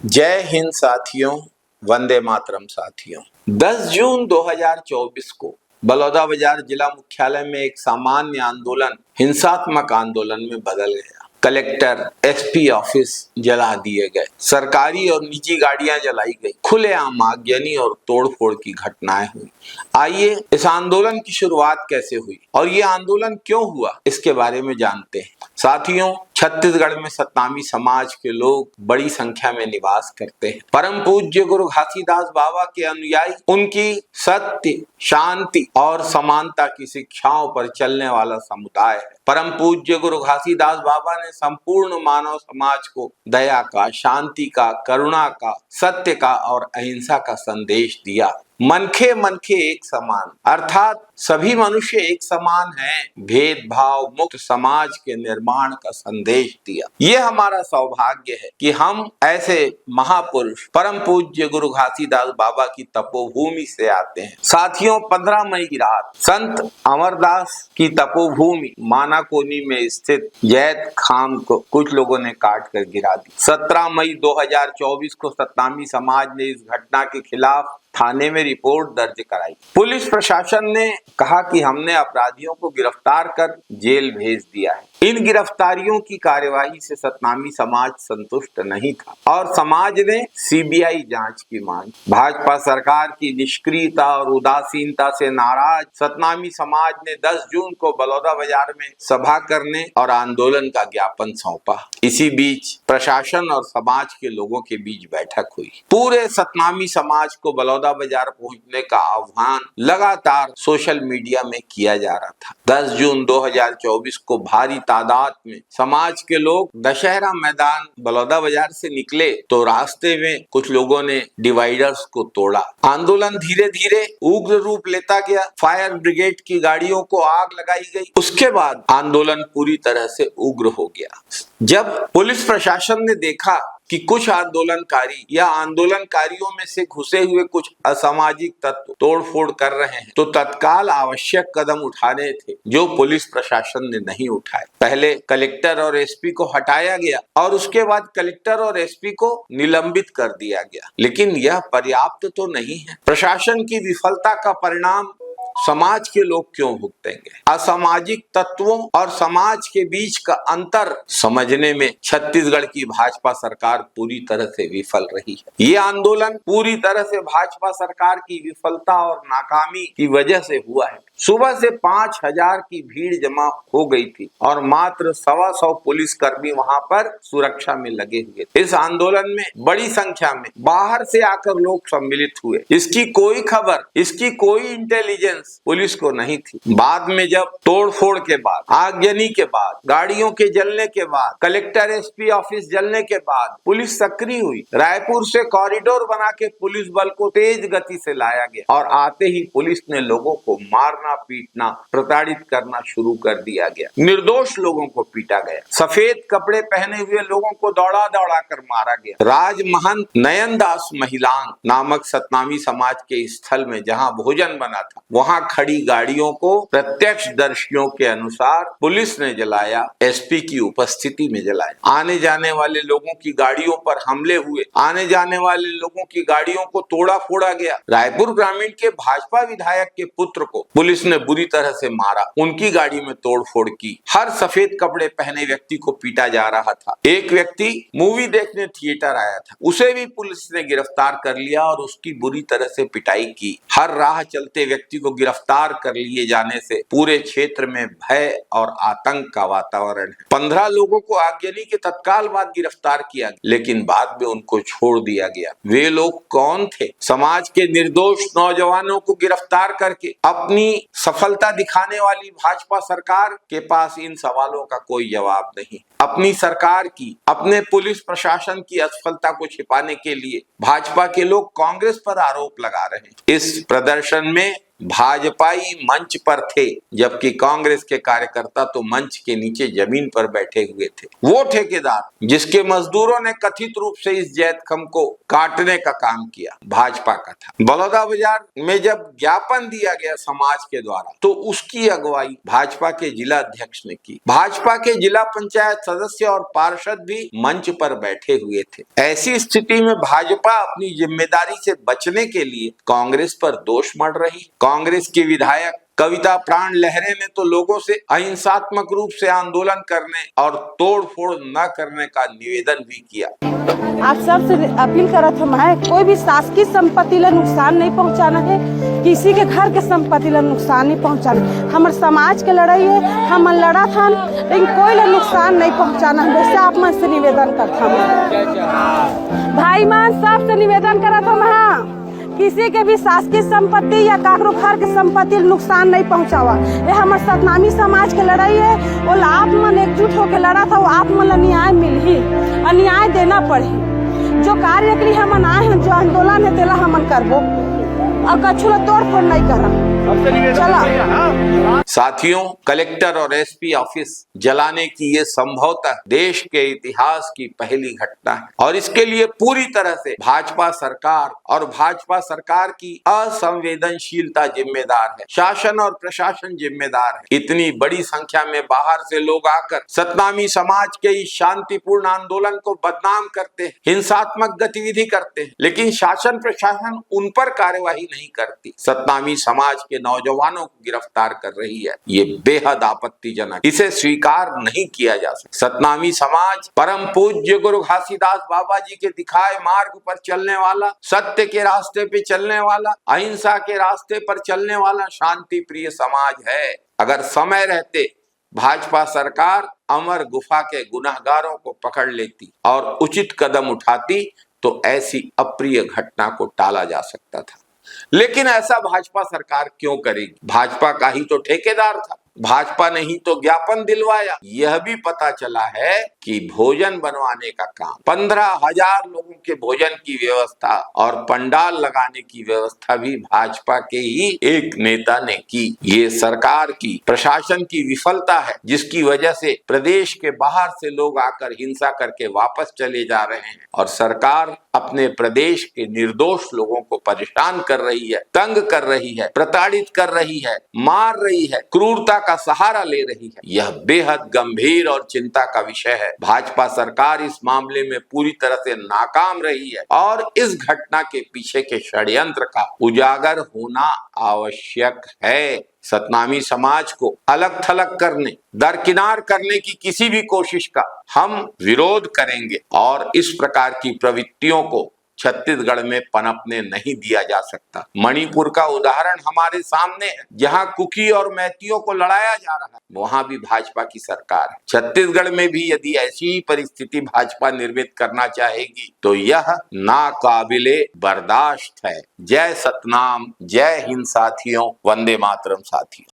जय हिंद साथियों, वंदे मातरम साथियों। 10 जून 2024 को बलौदाबाजार जिला मुख्यालय में एक सामान्य आंदोलन हिंसात्मक आंदोलन में बदल गया। कलेक्टर, एसपी ऑफिस जला दिए गए, सरकारी और निजी गाड़ियां जलाई गई, खुलेआम आगजनी और तोड़फोड़ की घटनाएं हुई। आइए इस आंदोलन की शुरुआत कैसे हुई और ये आंदोलन क्यों हुआ, इसके बारे में जानते हैं। साथियों, छत्तीसगढ़ में सतनामी समाज के लोग बड़ी संख्या में निवास करते हैं। परम पूज्य गुरु घासीदास बाबा के अनुयायी उनकी सत्य, शांति और समानता की शिक्षाओं पर चलने वाला समुदाय है। परम पूज्य गुरु घासीदास बाबा ने संपूर्ण मानव समाज को दया का, शांति का, करुणा का, सत्य का और अहिंसा का संदेश दिया। मनखे मनखे एक समान, अर्थात सभी मनुष्य एक समान हैं, भेदभाव मुक्त समाज के निर्माण का संदेश दिया। ये हमारा सौभाग्य है कि हम ऐसे महापुरुष परम पूज्य गुरु घासीदास बाबा की तपोभूमि से आते हैं। साथियों, 15 मई की रात संत अमरदास की तपोभूमि मानाकोनी में स्थित जैत खाम को कुछ लोगों ने काट कर गिरा दी। 17 मई 2024 को सतनामी समाज ने इस घटना के खिलाफ थाने में रिपोर्ट दर्ज कराई। पुलिस प्रशासन ने कहा कि हमने अपराधियों को गिरफ्तार कर जेल भेज दिया है। इन गिरफ्तारियों की कार्यवाही से सतनामी समाज संतुष्ट नहीं था और समाज ने सीबीआई जांच की मांग। भाजपा सरकार की निष्क्रियता और उदासीनता से नाराज सतनामी समाज ने 10 जून को बलौदाबाजार में सभा करने और आंदोलन का ज्ञापन सौंपा। इसी बीच प्रशासन और समाज के लोगों के बीच बैठक हुई। पूरे सतनामी समाज को बलौदाबाजार पहुंचने का आह्वान लगातार सोशल मीडिया में किया जा रहा था। 10 जून 2024 को भारी तादाद में समाज के लोग दशहरा मैदान बलौदाबाजार से निकले तो रास्ते में कुछ लोगों ने डिवाइडर्स को तोड़ा। आंदोलन धीरे धीरे उग्र रूप लेता गया। फायर ब्रिगेड की गाड़ियों को आग लगाई गई। उसके बाद आंदोलन पूरी तरह से उग्र हो गया। जब पुलिस प्रशासन ने देखा कि कुछ आंदोलनकारी या आंदोलनकारियों में से घुसे हुए कुछ असामाजिक तत्व तोड़फोड़ कर रहे हैं तो तत्काल आवश्यक कदम उठाने थे, जो पुलिस प्रशासन ने नहीं उठाए। पहले कलेक्टर और एसपी को हटाया गया और उसके बाद कलेक्टर और एसपी को निलंबित कर दिया गया। लेकिन यह पर्याप्त तो नहीं है। प्रशासन की विफलता का परिणाम समाज के लोग क्यों भुगतेंगे? असामाजिक तत्वों और समाज के बीच का अंतर समझने में छत्तीसगढ़ की भाजपा सरकार पूरी तरह से विफल रही है। ये आंदोलन पूरी तरह से भाजपा सरकार की विफलता और नाकामी की वजह से हुआ है। सुबह से 5000 की भीड़ जमा हो गई थी और मात्र 125 पुलिसकर्मी वहां पर सुरक्षा में लगे हुए थे। इस आंदोलन में बड़ी संख्या में बाहर से आकर लोग सम्मिलित हुए। इसकी कोई खबर, इसकी कोई इंटेलिजेंस पुलिस को नहीं थी। बाद में जब तोड़फोड़ के बाद, आगजनी के बाद, गाड़ियों के जलने के बाद, कलेक्टर एसपी ऑफिस जलने के बाद पुलिस सक्रिय हुई। रायपुर से कॉरिडोर बना के पुलिस बल को तेज गति से लाया गया और आते ही पुलिस ने लोगों को मारना, पीटना, प्रताड़ित करना शुरू कर दिया गया। निर्दोष लोगों को पीटा गया। सफेद कपड़े पहने हुए लोगों को दौड़ा दौड़ा कर मारा गया। राजमहंत नयनदास महिलांग नामक सतनामी समाज के स्थल में जहां भोजन बना था, वहां खड़ी गाड़ियों को प्रत्यक्षदर्शियों के अनुसार पुलिस ने जलाया, एसपी की उपस्थिति में जलाया। आने जाने वाले लोगों की गाड़ियों पर हमले हुए। आने जाने वाले लोगों की गाड़ियों को तोड़ा फोड़ा गया। रायपुर ग्रामीण के भाजपा विधायक के पुत्र को पुलिस ने बुरी तरह से मारा, उनकी गाड़ी में तोड़फोड़ की। हर सफेद कपड़े पहने व्यक्ति को पीटा जा रहा था। एक व्यक्ति मूवी देखने थिएटर आया था, उसे भी पुलिस ने गिरफ्तार कर लिया और उसकी बुरी तरह से पिटाई की। हर राह चलते व्यक्ति को गिरफ्तार कर लिए जाने से पूरे क्षेत्र में भय और आतंक का वातावरण है। 15 लोगों को आगजनी के तत्काल बाद गिरफ्तार किया गया, लेकिन बाद में उनको छोड़ दिया गया। वे लोग कौन थे? समाज के निर्दोष नौजवानों को गिरफ्तार करके अपनी सफलता दिखाने वाली भाजपा सरकार के पास इन सवालों का कोई जवाब नहीं। अपनी सरकार की, अपने पुलिस प्रशासन की असफलता को छिपाने के लिए भाजपा के लोग कांग्रेस पर आरोप लगा रहे हैं। इस प्रदर्शन में भाजपाई मंच पर थे, जबकि कांग्रेस के कार्यकर्ता तो मंच के नीचे जमीन पर बैठे हुए थे। वो ठेकेदार जिसके मजदूरों ने कथित रूप से इस जैतखम को काटने का काम किया, भाजपा का था। बलौदाबाजार में जब ज्ञापन दिया गया समाज के द्वारा, तो उसकी अगुवाई भाजपा के जिला अध्यक्ष ने की। भाजपा के जिला पंचायत सदस्य और पार्षद भी मंच पर बैठे हुए थे। ऐसी स्थिति में भाजपा अपनी जिम्मेदारी से बचने के लिए कांग्रेस पर दोष मढ़ रही। कांग्रेस की विधायक कविता प्राण लहरे ने तो लोगों से अहिंसात्मक रूप से आंदोलन करने और तोड़-फोड़ न करने का निवेदन भी किया। आप सबसे अपील करत हम है, कोई भी शासकीय संपत्ति ला नुकसान नहीं पहुंचाना है, किसी के घर के संपत्ति ला नुकसान नहीं पहुंचाना। हमारे समाज के लड़ाई है, हम लड़ा था, लेकिन कोई ला नुकसान नहीं पहुंचाना। वैसे आप मन से निवेदन करता हूँ, भाई मान सबसे निवेदन करत हम है, किसी के भी शासकीय संपत्ति या काकरो घर के संपत्ति नुकसान नहीं पहुंचावा। ये हमारे सतनामी समाज के लड़ाई है, वो आप मन एकजुट होकर लड़ा था, वो आप मन न्याय मिल ही, न्याय देना पड़े। जो कार्य के लिए हम आए हैं, जो आंदोलन है, तेला हम करबो और कछु तोड़ फोड़ नहीं करा। चला साथियों, कलेक्टर और एसपी ऑफिस जलाने की ये संभवतः देश के इतिहास की पहली घटना है और इसके लिए पूरी तरह से भाजपा सरकार और भाजपा सरकार की असंवेदनशीलता जिम्मेदार है। शासन और प्रशासन जिम्मेदार है। इतनी बड़ी संख्या में बाहर से लोग आकर सतनामी समाज के इस शांतिपूर्ण आंदोलन को बदनाम करते हैं, हिंसात्मक गतिविधि करते हैं, लेकिन शासन प्रशासन उन पर कार्यवाही नहीं करती। सतनामी समाज के नौजवानों को गिरफ्तार कर रही है। ये बेहद आपत्तिजनक, इसे स्वीकार नहीं किया जा सकता। सतनामी समाज परम पूज्य गुरु घासीदास बाबा जी के दिखाए मार्ग पर चलने वाला, सत्य के रास्ते पे चलने वाला, अहिंसा के रास्ते पर चलने वाला शांति प्रिय समाज है। अगर समय रहते भाजपा सरकार अमर गुफा के गुनहगारों को पकड़ लेती और उचित कदम उठाती तो ऐसी अप्रिय घटना को टाला जा सकता था। लेकिन ऐसा भाजपा सरकार क्यों करेगी? भाजपा का ही तो ठेकेदार था, भाजपा ने ही तो ज्ञापन दिलवाया। यह भी पता चला है कि भोजन बनवाने का काम, 15,000 लोगों के भोजन की व्यवस्था और पंडाल लगाने की व्यवस्था भी भाजपा के ही एक नेता ने की। ये सरकार की, प्रशासन की विफलता है, जिसकी वजह से प्रदेश के बाहर से लोग आकर हिंसा करके वापस चले जा रहे हैं और सरकार अपने प्रदेश के निर्दोष लोगों को परेशान कर रही है, तंग कर रही है, प्रताड़ित कर रही है, मार रही है, क्रूरता का सहारा ले रही है। यह बेहद गंभीर और चिंता का विषय है। भाजपा सरकार इस मामले में पूरी तरह से नाकाम रही है और इस घटना के पीछे के षड्यंत्र का उजागर होना आवश्यक है। सतनामी समाज को अलग थलग करने, दरकिनार करने की किसी भी कोशिश का हम विरोध करेंगे और इस प्रकार की प्रवृत्तियों को छत्तीसगढ़ में पनपने नहीं दिया जा सकता। मणिपुर का उदाहरण हमारे सामने है, जहां कुकी और मैतियों को लड़ाया जा रहा है, वहां भी भाजपा की सरकार है। छत्तीसगढ़ में भी यदि ऐसी ही परिस्थिति भाजपा निर्मित करना चाहेगी तो यह नाकाबिले बर्दाश्त है। जय सतनाम, जय हिंद साथियों, वंदे मातरम साथियों।